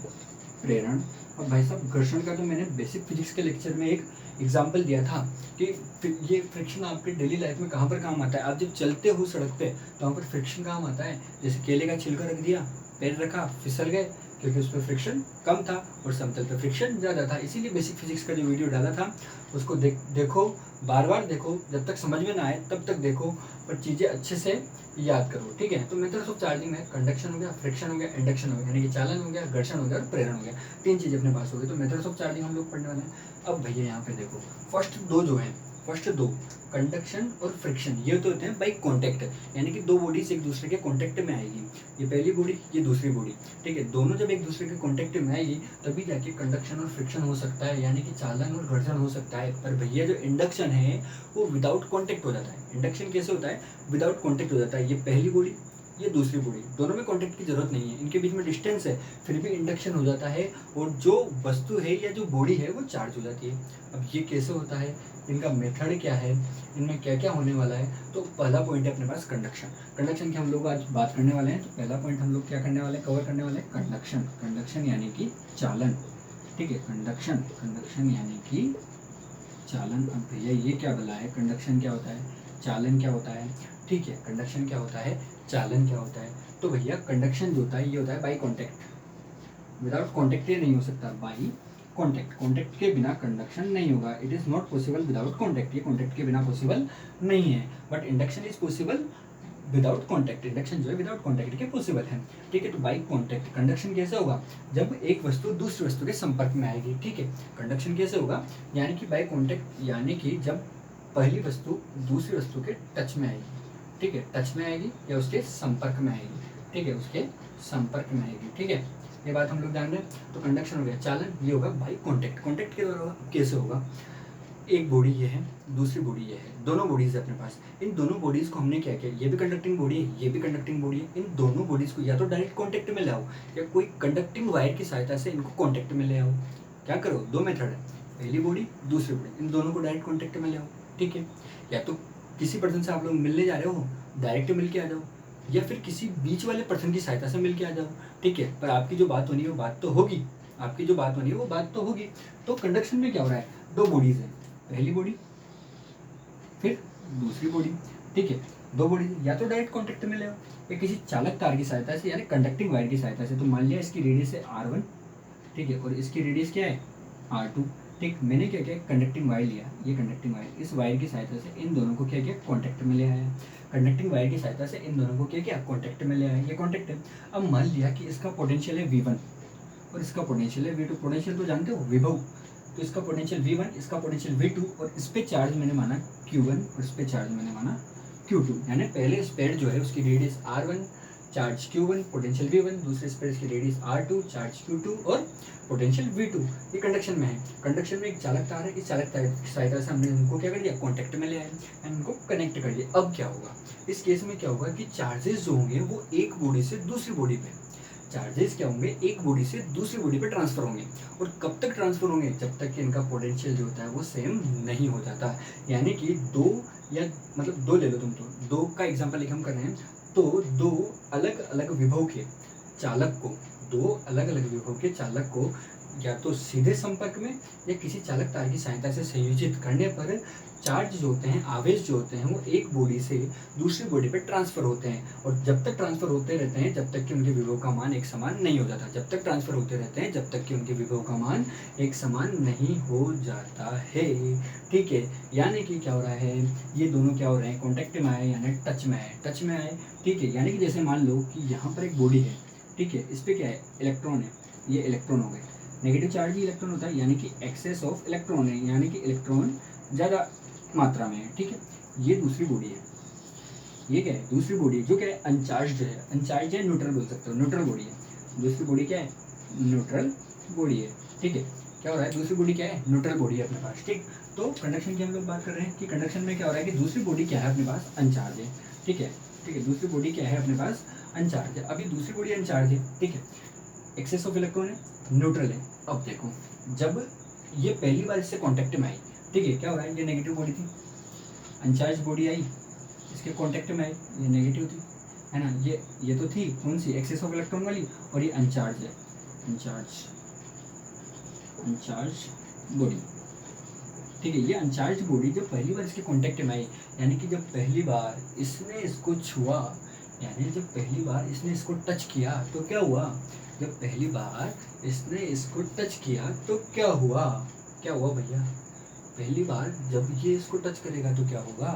प्रेरण। और भाई साहब घर्षण का तो मैंने बेसिक फिजिक्स के लेक्चर में एक एग्जाम्पल दिया था कि ये फ्रिक्शन आपके डेली लाइफ में कहाँ पर काम आता है। आप जब चलते हो सड़क पे तो वहाँ पर फ्रिक्शन काम आता है। जैसे केले का छिलका रख दिया, पैर रखा, फिसल गए, क्योंकि उस पर फ्रिक्शन कम था और समतल पर फ्रिक्शन ज़्यादा था। इसीलिए बेसिक फिजिक्स का जो वीडियो डाला था उसको देखो, बार बार देखो, जब तक समझ में ना आए तब तक देखो, पर चीज़ें अच्छे से याद करो, ठीक है। तो मेथड्स ऑफ चार्जिंग में कंडक्शन हो गया, फ्रिक्शन हो गया, इंडक्शन हो गया, यानी कि चालन हो गया, घर्षण हो गया और प्रेरण हो गया। 3 चीज़ें अपने पास हो गई। तो मेथड्स ऑफ चार्जिंग हम लोग पढ़ने वाले हैं। अब भैया यहाँ पे देखो, फर्स्ट दो जो हैं, फर्स्ट दो कंडक्शन और फ्रिक्शन, ये तो होते हैं बाई कॉन्टैक्ट, यानी कि दो बॉडीज एक दूसरे के कॉन्टैक्ट में आएगी। ये पहली बॉडी, ये दूसरी बॉडी, ठीक है, दोनों जब एक दूसरे के कॉन्टैक्ट में आएगी तभी जाके कंडक्शन और फ्रिक्शन हो सकता है, यानी कि चालन और घर्षण हो सकता है। पर भैया जो इंडक्शन है वो विदाउट कॉन्टैक्ट हो जाता है। इंडक्शन कैसे होता है, विदाउट कॉन्टैक्ट हो जाता है। ये पहली बॉडी, ये दूसरी बॉडी, दोनों में कॉन्टैक्ट की जरूरत नहीं है, इनके बीच में डिस्टेंस है, फिर भी इंडक्शन हो जाता है और जो वस्तु है या जो बॉडी है वो चार्ज हो जाती है। अब ये कैसे होता है, इनका मेथड क्या है, इनमें क्या क्या होने वाला है। तो पहला पॉइंट है अपने पास कंडक्शन। कंडक्शन की हम लोग आज बात करने वाले हैं। तो पहला पॉइंट हम लोग क्या करने वाले हैं, कवर करने वाले हैं कंडक्शन। कंडक्शन यानी कि चालन, ठीक है, कंडक्शन, कंडक्शन यानी कि चालन। अब भैया ये क्या बोला है, कंडक्शन क्या होता है, चालन क्या होता है, ठीक है, कंडक्शन क्या होता है, चालन क्या होता है। तो भैया कंडक्शन जो होता है ये होता है बाई कॉन्टैक्ट, विदाउट कॉन्टैक्ट ये नहीं हो सकता, बाई कॉन्टैक्ट, कॉन्टैक्ट के बिना कंडक्शन नहीं होगा। It is not possible without contact, ये कॉन्टैक्ट के बिना पॉसिबल नहीं है। But induction is possible without contact, induction जो है विदाउट कॉन्टैक्ट के पॉसिबल है, ठीक है। तो बाई कॉन्टैक्ट कंडक्शन कैसे होगा, जब एक वस्तु दूसरी वस्तु के संपर्क में आएगी, ठीक है। कंडक्शन कैसे होगा, यानी कि बाई कॉन्टैक्ट, यानी कि जब पहली वस्तु दूसरी वस्तु के टच में आएगी, ठीक है, टच में आएगी या उसके संपर्क में आएगी, ठीक है, उसके संपर्क में आएगी, ठीक है, ये बात हम लोग जान रहे हैं। तो कंडक्शन हो गया, चालन ये होगा बाई कॉन्टैक्ट। कॉन्टैक्ट के द्वारा होगा, कैसे होगा, एक बॉडी ये है, दूसरी बॉडी ये है, दोनों बॉडीज है अपने पास। इन दोनों बॉडीज को हमने क्या किया, ये भी कंडक्टिंग बॉडी है, ये भी कंडक्टिंग बॉडी है। इन दोनों बॉडीज को या तो डायरेक्ट कॉन्टैक्ट में ले आओ या कोई कंडक्टिंग वायर की सहायता से इनको कॉन्टैक्ट में ले आओ। क्या करो, दो मेथड है, पहली बॉडी दूसरी बॉडी, इन दोनों को डायरेक्ट कॉन्टेक्ट में ले आओ, ठीक है। या तो किसी पर्सन से आप लोग मिलने जा रहे हो, डायरेक्ट मिल के आ जाओ, या फिर किसी बीच वाले पर्सन की सहायता से मिल के आ जाओ, ठीक है। पर आपकी जो बात होनी है वो बात तो होगी, आपकी जो बात होनी है वो बात तो होगी। तो कंडक्शन में क्या हो रहा है, दो बॉडीज है, पहली बॉडी फिर दूसरी बॉडी, ठीक है। दो बॉडी या तो डायरेक्ट कॉन्टेक्ट में ले आओ या किसी चालक तार की सहायता से, यानी कंडक्टिंग वायर की सहायता से। तो मान लिया इसकी रेडियस है R1, ठीक है, और इसकी रेडियस क्या है R2, ठीक। मैंने क्या किया, कंडक्टिंग वायर लिया, ये कंडक्टिंग वायर, इस वायर की सहायता से इन दोनों को क्या किया, कॉन्टैक्ट में ले आया। कंडक्टिंग वायर की सहायता से इन दोनों को क्या किया, कॉन्टैक्ट में ले आया, ये कॉन्टैक्ट है। अब मान लिया कि इसका पोटेंशियल है V1 और इसका पोटेंशियल है V2। पोटेंशियल तो जानते हो, विभव। तो इसका पोटेंशियल V1, इसका पोटेंशियल V2, और इस पे चार्ज मैंने माना Q1 और इस पे चार्ज मैंने माना Q2। यानी पहले स्पेड जो है उसकी radius R1, charge Q1, potential V1, दूसरे स्पेड की रेडियस R2, चार्ज Q2 और पोटेंशियल V2। ये कंडक्शन में है। कंडक्शन में एक चालक तार है, इस चालक तार की सहायता से हमने उनको क्या कर दिया, कॉन्टैक्ट में ले आए एंड उनको कनेक्ट कर दिया। अब क्या होगा, इस केस में क्या होगा कि चार्जेस जो होंगे वो एक बॉडी से दूसरी बॉडी पे, चार्जेस क्या होंगे, एक बॉडी से दूसरी बॉडी पे ट्रांसफर होंगे। और कब तक ट्रांसफर होंगे, जब तक कि इनका पोटेंशियल जो होता है वो सेम नहीं हो जाता। यानी कि दो, या मतलब दो ले लो तुम, तो दो का एग्जांपल एक हम कर रहे हैं, तो दो अलग अलग विभव के चालक को, दो अलग अलग विभव के चालक को या तो सीधे संपर्क में या किसी चालक तार की सहायता से संयोजित करने पर चार्ज जो होते हैं, आवेश जो होते हैं, वो एक बॉडी से दूसरी बॉडी पे ट्रांसफर होते हैं। और जब तक ट्रांसफर होते रहते हैं जब तक कि उनके विभव का मान एक समान नहीं हो जाता, जब तक ट्रांसफर होते रहते हैं जब तक कि उनके विभव का मान एक समान नहीं हो जाता है, ठीक है। यानी कि क्या हो रहा है, ये दोनों क्या हो रहे हैं, कॉन्टैक्ट में आए यानी टच में आए, टच में आए, ठीक है। यानी कि जैसे मान लो कि यहाँ पर एक बॉडी है, ठीक है, इस पर क्या है, इलेक्ट्रॉन है, ये इलेक्ट्रॉन हो गए, नेगेटिव चार्ज ही इलेक्ट्रॉन होता है, यानी कि एक्सेस ऑफ इलेक्ट्रॉन है, यानी कि इलेक्ट्रॉन ज़्यादा मात्रा में है, ठीक है। ये दूसरी बॉडी है, ये क्या है, दूसरी बॉडी जो क्या है, अनचार्ज है, अनचार्ज है, न्यूट्रल बोल सकते हो, न्यूट्रल बॉडी है। दूसरी बॉडी क्या है, न्यूट्रल बॉडी है, ठीक है। क्या हो रहा है, दूसरी बॉडी क्या है, न्यूट्रल बॉडी है अपने पास, ठीक। तो कंडक्शन की हम लोग बात कर रहे हैं कि कंडक्शन में क्या हो रहा है कि दूसरी बॉडी क्या है अपने पास, अनचार्ज है, ठीक है, ठीक है। दूसरी बॉडी क्या है अपने पास, अनचार्ज है। अभी दूसरी बॉडी अनचार्ज है, ठीक है, एक्सेस ऑफ इलेक्ट्रॉन है, न्यूट्रल है। अब देखो, जब ये पहली बार इससे कॉन्टैक्ट में आई, ठीक है, क्या हो रहा है, ये नेगेटिव बॉडी थी, अनचार्ज बॉडी आई, इसके कॉन्टैक्ट में आई, ये नेगेटिव थी, है ना। ये तो थी कौन सी, एक्सेस ऑफ इलेक्ट्रॉन वाली, और ये अनचार्ज है, अनचार्ज बॉडी, ठीक है। ये अनचार्ज बॉडी जब पहली बार इसके कॉन्टैक्ट में आई, यानी कि जब पहली बार इसने इसको छुआ, यानी जब पहली बार इसने इसको टच किया तो क्या हुआ, जब पहली बार इसने इसको टच किया तो क्या हुआ, क्या हुआ भैया, पहली बार जब ये इसको टच करेगा तो क्या होगा,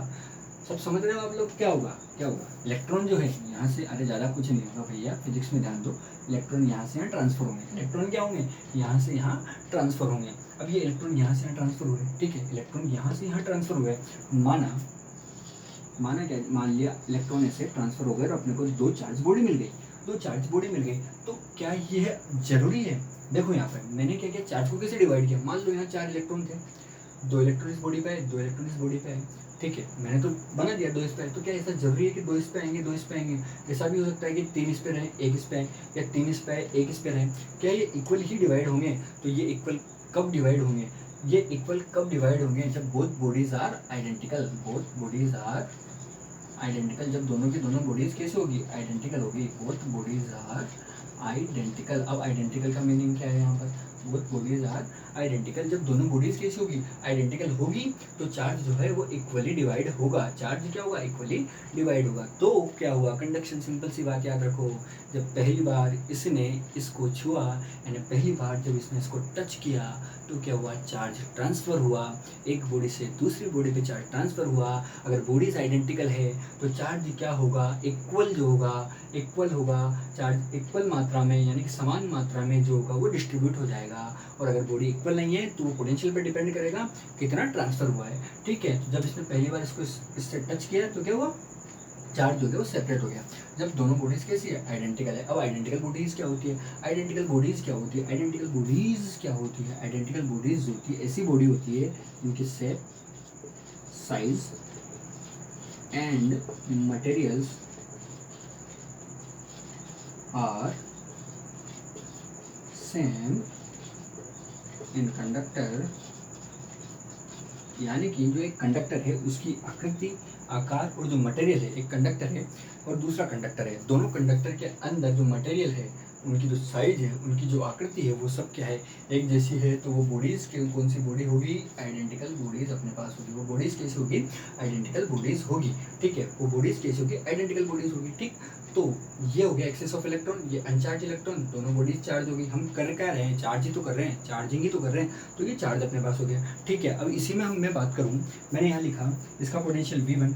सब समझ रहे हो आप लोग, क्या होगा, क्या होगा, इलेक्ट्रॉन जो है यहाँ से, अरे ज़्यादा कुछ नहीं होगा भैया, फिजिक्स में ध्यान दो, इलेक्ट्रॉन यहाँ से यहाँ ट्रांसफर होंगे, इलेक्ट्रॉन क्या होंगे, यहाँ से यहाँ ट्रांसफर होंगे। अब ये इलेक्ट्रॉन यहाँ से यहाँ ट्रांसफर हुए, ठीक है, इलेक्ट्रॉन यहाँ से यहाँ ट्रांसफर हुए, माना क्या, मान लिया इलेक्ट्रॉन ऐसे ट्रांसफर हो गए और अपने को दो चार्ज बॉडी मिल गई, दो चार्ज बॉडी मिल गई, तो क्या ये जरूरी है, देखो यहाँ पर मैंने क्या किया, चार्ज को कैसे डिवाइड किया, मान लो यहाँ 4 इलेक्ट्रॉन थे, 2 इलेक्ट्रॉन इस बॉडी पे है, 2 इलेक्ट्रॉन इस बॉडी पे है, ठीक है, मैंने तो बना दिया 2 इस पे है। तो क्या ऐसा जरूरी है कि 2 इस पे आएंगे 2 इस पे आएंगे, ऐसा भी हो सकता है कि 3 इस पे रहे 1 इस पे आए, या 3 इस पे आए 1 इस पे रहे, क्या ये इक्वल ही डिवाइड होंगे, तो ये इक्वल कब डिवाइड होंगे, ये इक्वल कब डिवाइड होंगे, जब both bodies are identical, both bodies are identical, जब दोनों की दोनों बॉडीज कैसे होगी, आइडेंटिकल होगी, बोथ बॉडीज आर आइडेंटिकल। अब आइडेंटिकल का मीनिंग क्या है यहाँ पर, बोथ बॉडीज आर आइडेंटिकल, जब दोनों बॉडीज कैसी होगी, आइडेंटिकल होगी, तो चार्ज जो है वो इक्वली डिवाइड होगा, चार्ज क्या होगा, इक्वली डिवाइड होगा। तो क्या हुआ, कंडक्शन, सिंपल सी बात याद रखो, जब पहली बार इसने इसको छुआ, यानी पहली बार जब इसने इसको टच किया तो क्या हुआ, चार्ज ट्रांसफर हुआ, एक बॉडी से दूसरी बॉडी पे चार्ज ट्रांसफर हुआ। अगर बॉडीज आइडेंटिकल है तो चार्ज क्या होगा, इक्वल जो होगा, इक्वल होगा, चार्ज इक्वल मात्रा में, यानी कि समान मात्रा में जो होगा वो डिस्ट्रीब्यूट हो जाएगा। और अगर बॉडी इक्वल नहीं है तो वो पोटेंशियल पे डिपेंड करेगा कितना ट्रांसफर हुआ है, ठीक है। तो जब इसने पहली बार इसको इससे टच किया तो क्या हुआ, चार्ज जो है वो सेपरेट हो गया। जब दोनों बॉडीज कैसी है, आइडेंटिकल है। अब आइडेंटिकल बॉडीज क्या होती है, आइडेंटिकल बॉडीज क्या होती है, आइडेंटिकल बॉडीज क्या होती है, आइडेंटिकल बॉडीज होती है ऐसी बॉडी होती है जिनकी shape, size and materials are same in conductor, यानी कि जो एक कंडक्टर है उसकी आकृति, आकार और जो मटेरियल है, एक कंडक्टर है और दूसरा कंडक्टर है, दोनों कंडक्टर के अंदर जो मटेरियल है, उनकी जो साइज है, उनकी जो आकृति है, वो सब क्या है, एक जैसी है। तो वो बॉडीज़ की कौन सी बॉडी होगी, आइडेंटिकल बॉडीज़ अपने पास होगी। वो बॉडीज़ कैसी होगी, आइडेंटिकल बॉडीज़ होगी, ठीक है। वो बॉडीज़ कैसी होगी, आइडेंटिकल बॉडीज़ होगी, ठीक। तो ये हो गया एक्सेस ऑफ इलेक्ट्रॉन, ये अनचार्ज इलेक्ट्रॉन, दोनों बॉडीज चार्ज होगी। हम कर क्या रहे हैं, चार्ज ही तो कर रहे हैं, चार्जिंग ही तो कर रहे हैं, तो ये चार्ज अपने पास हो गया, ठीक है। अब इसी में मैं बात करूँ, मैंने यहाँ लिखा इसका पोटेंशियल V1,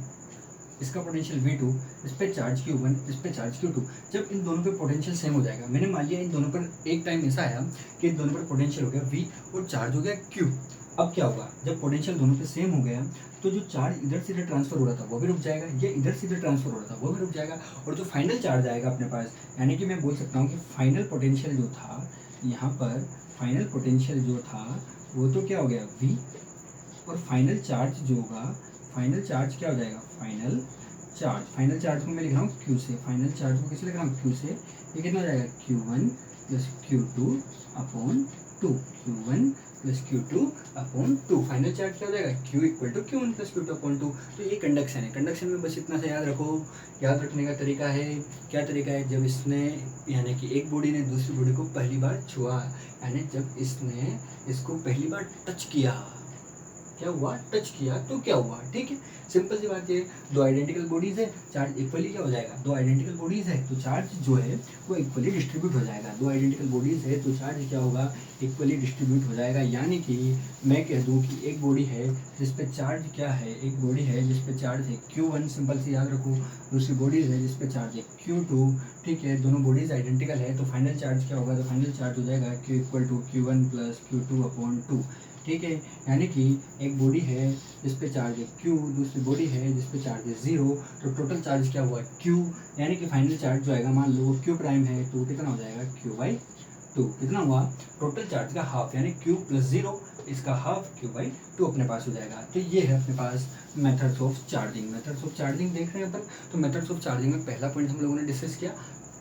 इसका पोटेंशियल V2, इस पे चार्ज Q1, इस पे चार्ज Q2। जब इन दोनों पे पोटेंशियल सेम हो जाएगा, मैंने मान लिया इन दोनों पर एक टाइम ऐसा आया कि इन दोनों पर पोटेंशियल हो गया V और चार्ज हो गया Q। अब क्या होगा, जब पोटेंशियल दोनों पे सेम हो गया तो जो चार्ज इधर से इधर ट्रांसफर हो रहा था वो भी रुक जाएगा, ये इधर से इधर ट्रांसफर हो रहा था वो भी रुक जाएगा, और जो फाइनल चार्ज आएगा अपने पास, यानी कि मैं बोल सकता हूँ कि फाइनल पोटेंशियल जो था यहाँ पर, फाइनल पोटेंशियल जो था वो तो क्या हो गया V, और फाइनल चार्ज जो होगा, फाइनल चार्ज क्या हो जाएगा, फाइनल चार्ज को मैं लिख रहा हूँ Q से, फाइनल चार्ज को किसे लिख रहा हूँ, Q से। ये कितना हो जाएगा, Q1 plus Q2 upon 2, Q1 plus Q2 upon 2। Final charge क्या हो जाएगा, Q equal to Q1 plus Q2 upon 2। तो ये कंडक्शन है, कंडक्शन में बस इतना सा याद रखो। याद रखने का तरीका है, क्या तरीका है, जब इसने, यानी कि एक बॉडी ने दूसरी बॉडी को पहली बार छुआ, यानी जब इसने इसको पहली बार टच किया, क्या हुआ, टच किया तो क्या हुआ, ठीक है। सिंपल सी बात है, दो आइडेंटिकल बॉडीज है, चार्ज इक्वली क्या हो जाएगा, दो आइडेंटिकल बॉडीज है तो चार्ज जो है वो इक्वली डिस्ट्रीब्यूट हो जाएगा। दो आइडेंटिकल बॉडीज है तो चार्ज क्या होगा, इक्वली डिस्ट्रीब्यूट हो जाएगा। यानी कि मैं कह दूं कि एक बॉडी है जिस पे चार्ज क्या है, एक बॉडी है जिस पे चार्ज है Q1, सिंपल से याद रखो। दूसरी बॉडीज है जिस पे चार्ज है Q2, ठीक है। दोनों बॉडीज आइडेंटिकल है तो फाइनल चार्ज क्या होगा, तो फाइनल चार्ज हो जाएगा Q equal to Q1 plus Q2 upon 2, ठीक है। यानी कि एक बॉडी है जिस पे चार्ज है Q, दूसरी बॉडी है जिस पे चार्ज है 0, तो टोटल चार्ज क्या हुआ Q, यानी कि फाइनल चार्ज जो आएगा, मान लो Q प्राइम है तो कितना हो जाएगा Q/2। कितना हुआ, टोटल चार्ज का हाफ, यानी Q प्लस 0, इसका हाफ Q/2 अपने पास हो जाएगा। तो ये है अपने पास methods of charging. Methods of charging देख रहे हैं अपन। तो मेथड्स ऑफ चार्जिंग में पहला पॉइंट हम लोगों ने डिस्कस किया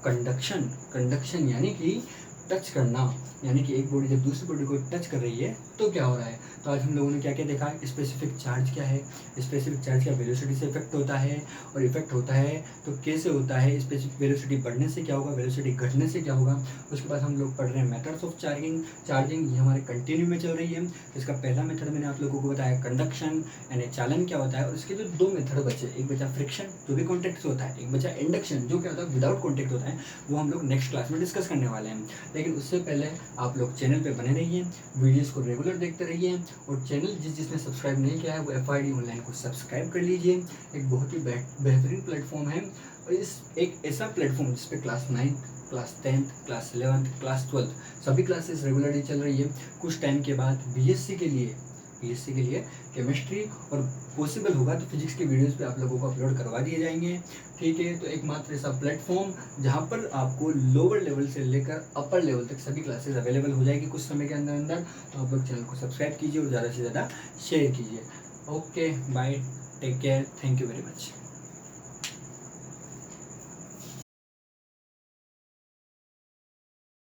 कंडक्शन। कंडक्शन यानी कि टच करना, यानी कि एक बॉडी जब दूसरी बॉडी को टच कर रही है तो क्या हो रहा है। तो आज हम लोगों ने क्या क्या देखा, स्पेसिफिक चार्ज क्या है, स्पेसिफिक चार्ज का वेलोसिटी से इफेक्ट होता है, और इफेक्ट होता है तो कैसे होता है, स्पेसिफिक वेलोसिटी बढ़ने से क्या होगा, वेलोसिटी घटने से क्या होगा। उसके बाद हम लोग पढ़ रहे हैं मेथड्स ऑफ चार्जिंग। चार्जिंग ये हमारे कंटिन्यू में चल रही है। इसका पहला मेथड मैंने आप लोगों को बताया कंडक्शन, यानी चालन क्या होता है, और इसके जो दो मेथड बचे, एक बचा फ्रिक्शन जो भी कॉन्टेक्ट से होता है, एक बचा इंडक्शन जो क्या होता है विदाउट कॉन्टेक्ट होता है। वो हम लोग नेक्स्ट क्लास में डिस्कस करने वाले हैं। लेकिन उससे पहले आप लोग चैनल पे बने रहिए, वीडियोस को रेगुलर देखते रहिए, और चैनल जिसने सब्सक्राइब नहीं किया है वो FID ऑनलाइन को सब्सक्राइब कर लीजिए। एक बहुत ही बेहतरीन प्लेटफॉर्म है, और इस एक ऐसा प्लेटफॉर्म जिस पे class 9th, class 10th, class 11th, class 12th सभी क्लासेस रेगुलरली चल रही है। कुछ टाइम के बाद BSc के लिए केमिस्ट्री, और पॉसिबल होगा तो फिजिक्स के वीडियोस पे आप लोगों को अपलोड करवा दिए जाएंगे, ठीक है। तो एकमात्र ऐसा प्लेटफॉर्म जहाँ पर आपको लोअर लेवल से लेकर अपर लेवल तक सभी क्लासेस अवेलेबल हो जाएगी कुछ समय के अंदर। तो आप लोग चैनल को सब्सक्राइब कीजिए और ज़्यादा से ज़्यादा शेयर कीजिए। Okay bye, take care, thank you very much.